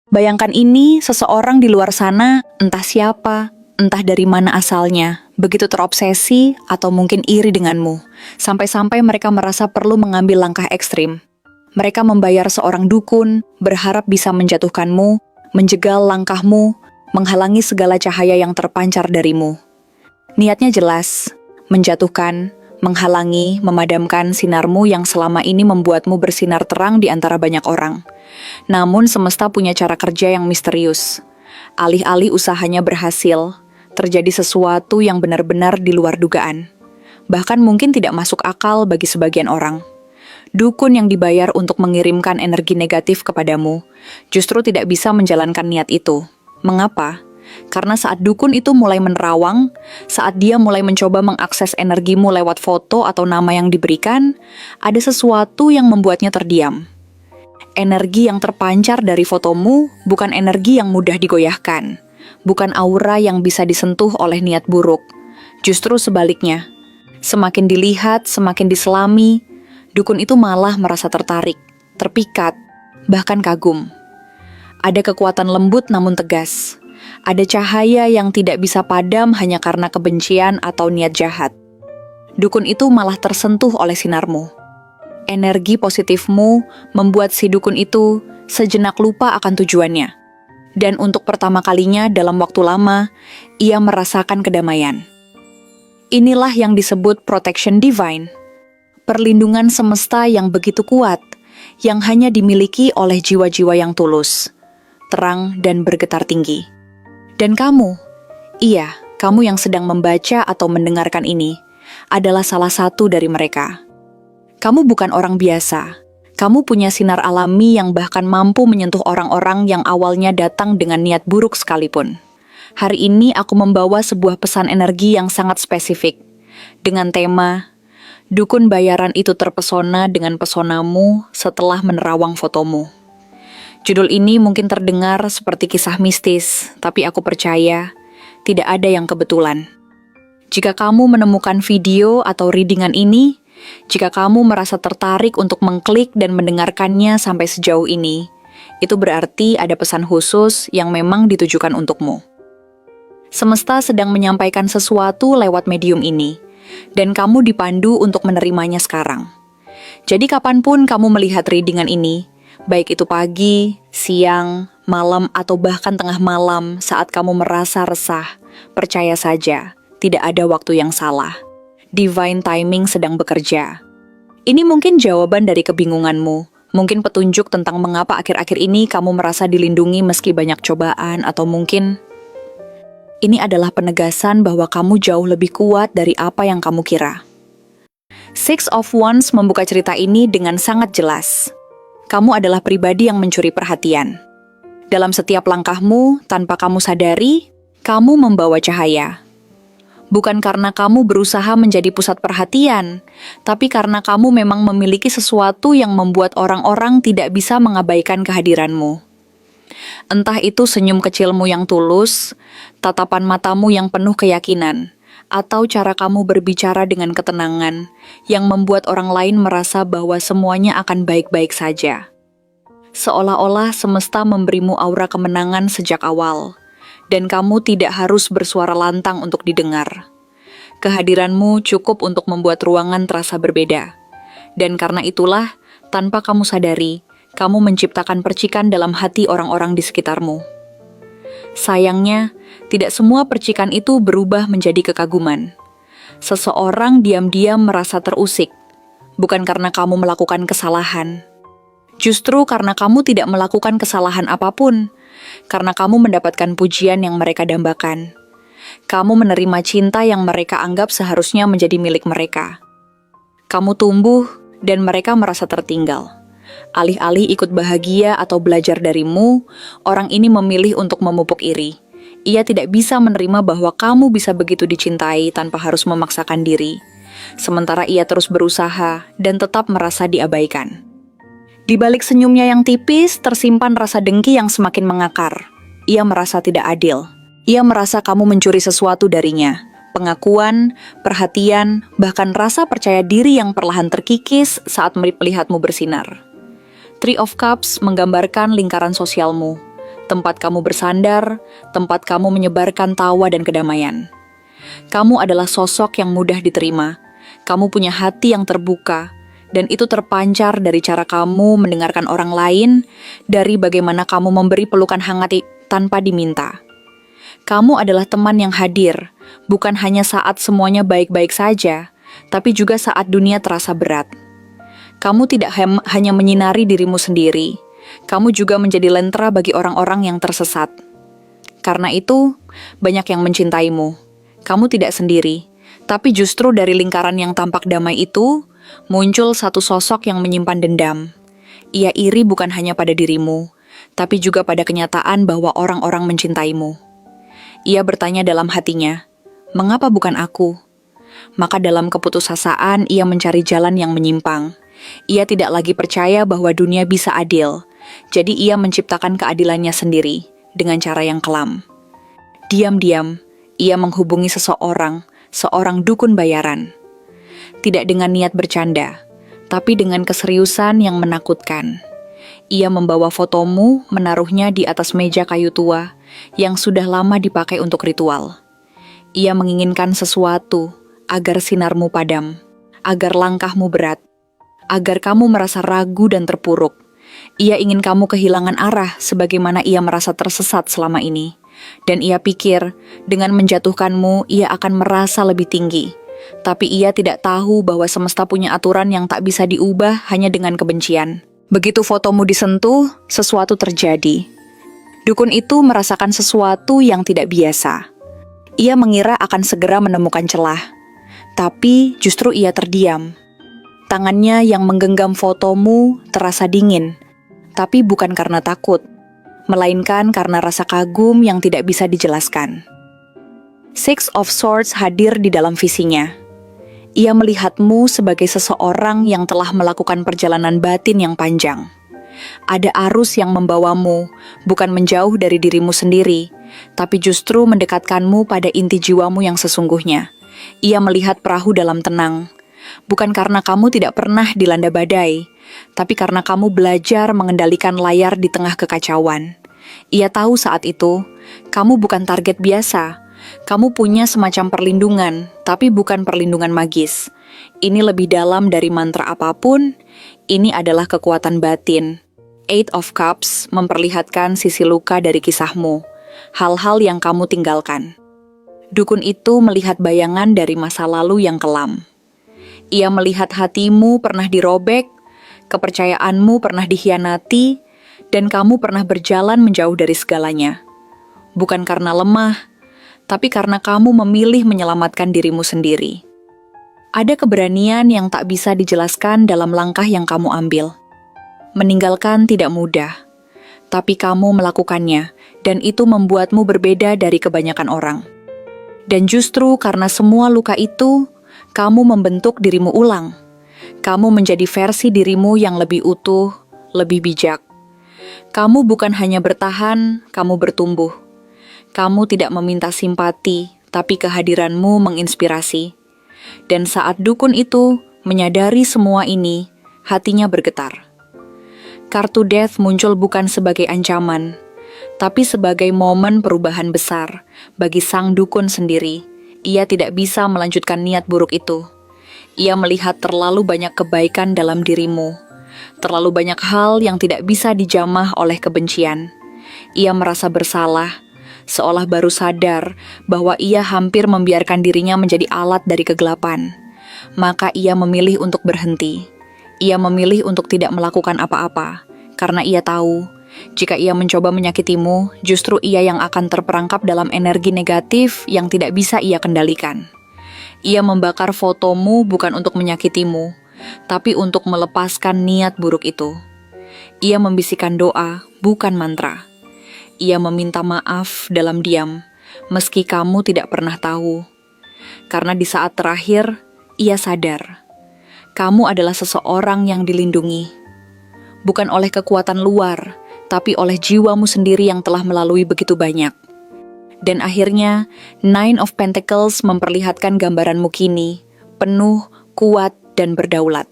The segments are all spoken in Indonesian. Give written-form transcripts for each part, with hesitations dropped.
Bayangkan ini, seseorang di luar sana, entah siapa, entah dari mana asalnya, begitu terobsesi atau mungkin iri denganmu, sampai-sampai mereka merasa perlu mengambil langkah ekstrim. Mereka membayar seorang dukun, berharap bisa menjatuhkanmu, menjegal langkahmu, menghalangi segala cahaya yang terpancar darimu. Niatnya jelas, menjatuhkan, menghalangi, memadamkan sinarmu yang selama ini membuatmu bersinar terang di antara banyak orang. Namun semesta punya cara kerja yang misterius. Alih-alih usahanya berhasil, terjadi sesuatu yang benar-benar di luar dugaan. Bahkan mungkin tidak masuk akal bagi sebagian orang. Dukun yang dibayar untuk mengirimkan energi negatif kepadamu justru tidak bisa menjalankan niat itu. Mengapa? Karena saat dukun itu mulai menerawang, saat dia mulai mencoba mengakses energimu lewat foto atau nama yang diberikan, ada sesuatu yang membuatnya terdiam. Energi yang terpancar dari fotomu bukan energi yang mudah digoyahkan, bukan aura yang bisa disentuh oleh niat buruk. Justru sebaliknya, semakin dilihat, semakin diselami, dukun itu malah merasa tertarik, terpikat, bahkan kagum. Ada kekuatan lembut namun tegas. Ada cahaya yang tidak bisa padam hanya karena kebencian atau niat jahat. Dukun itu malah tersentuh oleh sinarmu. Energi positifmu membuat si dukun itu sejenak lupa akan tujuannya. Dan untuk pertama kalinya dalam waktu lama, ia merasakan kedamaian. Inilah yang disebut protection divine. Perlindungan semesta yang begitu kuat, yang hanya dimiliki oleh jiwa-jiwa yang tulus, terang dan bergetar tinggi. Dan kamu, iya, kamu yang sedang membaca atau mendengarkan ini, adalah salah satu dari mereka. Kamu bukan orang biasa. Kamu punya sinar alami yang bahkan mampu menyentuh orang-orang yang awalnya datang dengan niat buruk sekalipun. Hari ini aku membawa sebuah pesan energi yang sangat spesifik. Dengan tema, dukun bayaran itu terpesona dengan pesonamu setelah menerawang fotomu. Judul ini mungkin terdengar seperti kisah mistis, tapi aku percaya tidak ada yang kebetulan. Jika kamu menemukan video atau readingan ini, jika kamu merasa tertarik untuk mengklik dan mendengarkannya sampai sejauh ini, itu berarti ada pesan khusus yang memang ditujukan untukmu. Semesta sedang menyampaikan sesuatu lewat medium ini, dan kamu dipandu untuk menerimanya sekarang. Jadi kapanpun kamu melihat readingan ini, baik itu pagi, siang, malam, atau bahkan tengah malam saat kamu merasa resah, percaya saja, tidak ada waktu yang salah. Divine timing sedang bekerja. Ini mungkin jawaban dari kebingunganmu, mungkin petunjuk tentang mengapa akhir-akhir ini kamu merasa dilindungi meski banyak cobaan, atau mungkin ini adalah penegasan bahwa kamu jauh lebih kuat dari apa yang kamu kira. Six of Wands membuka cerita ini dengan sangat jelas. Kamu adalah pribadi yang mencuri perhatian. Dalam setiap langkahmu, tanpa kamu sadari, kamu membawa cahaya. Bukan karena kamu berusaha menjadi pusat perhatian, tapi karena kamu memang memiliki sesuatu yang membuat orang-orang tidak bisa mengabaikan kehadiranmu. Entah itu senyum kecilmu yang tulus, tatapan matamu yang penuh keyakinan, atau cara kamu berbicara dengan ketenangan yang membuat orang lain merasa bahwa semuanya akan baik-baik saja. Seolah-olah semesta memberimu aura kemenangan sejak awal, dan kamu tidak harus bersuara lantang untuk didengar. Kehadiranmu cukup untuk membuat ruangan terasa berbeda. Dan karena itulah, tanpa kamu sadari, kamu menciptakan percikan dalam hati orang-orang di sekitarmu. Sayangnya, tidak semua percikan itu berubah menjadi kekaguman. Seseorang diam-diam merasa terusik, bukan karena kamu melakukan kesalahan. Justru karena kamu tidak melakukan kesalahan apapun, karena kamu mendapatkan pujian yang mereka dambakan. Kamu menerima cinta yang mereka anggap seharusnya menjadi milik mereka. Kamu tumbuh dan mereka merasa tertinggal. Alih-alih ikut bahagia atau belajar darimu, orang ini memilih untuk memupuk iri. Ia tidak bisa menerima bahwa kamu bisa begitu dicintai tanpa harus memaksakan diri. Sementara ia terus berusaha dan tetap merasa diabaikan. Di balik senyumnya yang tipis, tersimpan rasa dengki yang semakin mengakar. Ia merasa tidak adil. Ia merasa kamu mencuri sesuatu darinya. Pengakuan, perhatian, bahkan rasa percaya diri yang perlahan terkikis saat melihatmu bersinar. Three of Cups menggambarkan lingkaran sosialmu. tempat kamu bersandar, tempat kamu menyebarkan tawa dan kedamaian. Kamu adalah sosok yang mudah diterima. Kamu punya hati yang terbuka, dan itu terpancar dari cara kamu mendengarkan orang lain, dari bagaimana kamu memberi pelukan hangat tanpa diminta. Kamu adalah teman yang hadir, bukan hanya saat semuanya baik-baik saja, tapi juga saat dunia terasa berat. Kamu tidak hanya menyinari dirimu sendiri, kamu juga menjadi lentera bagi orang-orang yang tersesat. Karena itu, banyak yang mencintaimu. Kamu tidak sendiri, tapi justru dari lingkaran yang tampak damai itu, muncul satu sosok yang menyimpan dendam. Ia iri bukan hanya pada dirimu, tapi juga pada kenyataan bahwa orang-orang mencintaimu. Ia bertanya dalam hatinya, "Mengapa bukan aku?" Maka dalam keputusasaan ia mencari jalan yang menyimpang. Ia tidak lagi percaya bahwa dunia bisa adil, jadi ia menciptakan keadilannya sendiri dengan cara yang kelam. Diam-diam, ia menghubungi seorang dukun bayaran. Tidak dengan niat bercanda, tapi dengan keseriusan yang menakutkan. Ia membawa fotomu, menaruhnya di atas meja kayu tua yang sudah lama dipakai untuk ritual. Ia menginginkan sesuatu agar sinarmu padam, agar langkahmu berat, agar kamu merasa ragu dan terpuruk. Ia ingin kamu kehilangan arah sebagaimana ia merasa tersesat selama ini. Dan ia pikir, dengan menjatuhkanmu, ia akan merasa lebih tinggi. Tapi ia tidak tahu bahwa semesta punya aturan yang tak bisa diubah hanya dengan kebencian. Begitu fotomu disentuh, sesuatu terjadi. Dukun itu merasakan sesuatu yang tidak biasa. Ia mengira akan segera menemukan celah. Tapi justru ia terdiam. Tangannya yang menggenggam fotomu terasa dingin, tapi bukan karena takut, melainkan karena rasa kagum yang tidak bisa dijelaskan. Six of Swords hadir di dalam visinya. Ia melihatmu sebagai seseorang yang telah melakukan perjalanan batin yang panjang. Ada arus yang membawamu, bukan menjauh dari dirimu sendiri, tapi justru mendekatkanmu pada inti jiwamu yang sesungguhnya. Ia melihat perahu dalam tenang. Bukan karena kamu tidak pernah dilanda badai, tapi karena kamu belajar mengendalikan layar di tengah kekacauan. Ia tahu saat itu, kamu bukan target biasa. Kamu punya semacam perlindungan, tapi bukan perlindungan magis. Ini lebih dalam dari mantra apapun, ini adalah kekuatan batin. Eight of Cups memperlihatkan sisi luka dari kisahmu, hal-hal yang kamu tinggalkan. Dukun itu melihat bayangan dari masa lalu yang kelam. Ia melihat hatimu pernah dirobek, kepercayaanmu pernah dikhianati, dan kamu pernah berjalan menjauh dari segalanya. Bukan karena lemah, tapi karena kamu memilih menyelamatkan dirimu sendiri. Ada keberanian yang tak bisa dijelaskan dalam langkah yang kamu ambil. Meninggalkan tidak mudah, tapi kamu melakukannya, dan itu membuatmu berbeda dari kebanyakan orang. Dan justru karena semua luka itu, kamu membentuk dirimu ulang. Kamu menjadi versi dirimu yang lebih utuh, lebih bijak. Kamu bukan hanya bertahan, kamu bertumbuh. Kamu tidak meminta simpati, tapi kehadiranmu menginspirasi. Dan saat dukun itu menyadari semua ini, hatinya bergetar. Kartu Death muncul bukan sebagai ancaman, tapi sebagai momen perubahan besar bagi sang dukun sendiri. Ia tidak bisa melanjutkan niat buruk itu. Ia melihat terlalu banyak kebaikan dalam dirimu, terlalu banyak hal yang tidak bisa dijamah oleh kebencian. Ia merasa bersalah, seolah baru sadar bahwa ia hampir membiarkan dirinya menjadi alat dari kegelapan. Maka ia memilih untuk berhenti. Ia memilih untuk tidak melakukan apa-apa, karena ia tahu, jika ia mencoba menyakitimu, justru ia yang akan terperangkap dalam energi negatif yang tidak bisa ia kendalikan. Ia membakar fotomu bukan untuk menyakitimu, tapi untuk melepaskan niat buruk itu. Ia membisikkan doa, bukan mantra. Ia meminta maaf dalam diam, meski kamu tidak pernah tahu. Karena di saat terakhir, ia sadar. Kamu adalah seseorang yang dilindungi. Bukan oleh kekuatan luar, tapi oleh jiwamu sendiri yang telah melalui begitu banyak. Dan akhirnya, Nine of Pentacles memperlihatkan gambaranmu kini, penuh, kuat, dan berdaulat.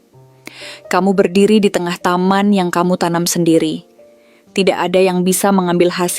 Kamu berdiri di tengah taman yang kamu tanam sendiri. Tidak ada yang bisa mengambil hasil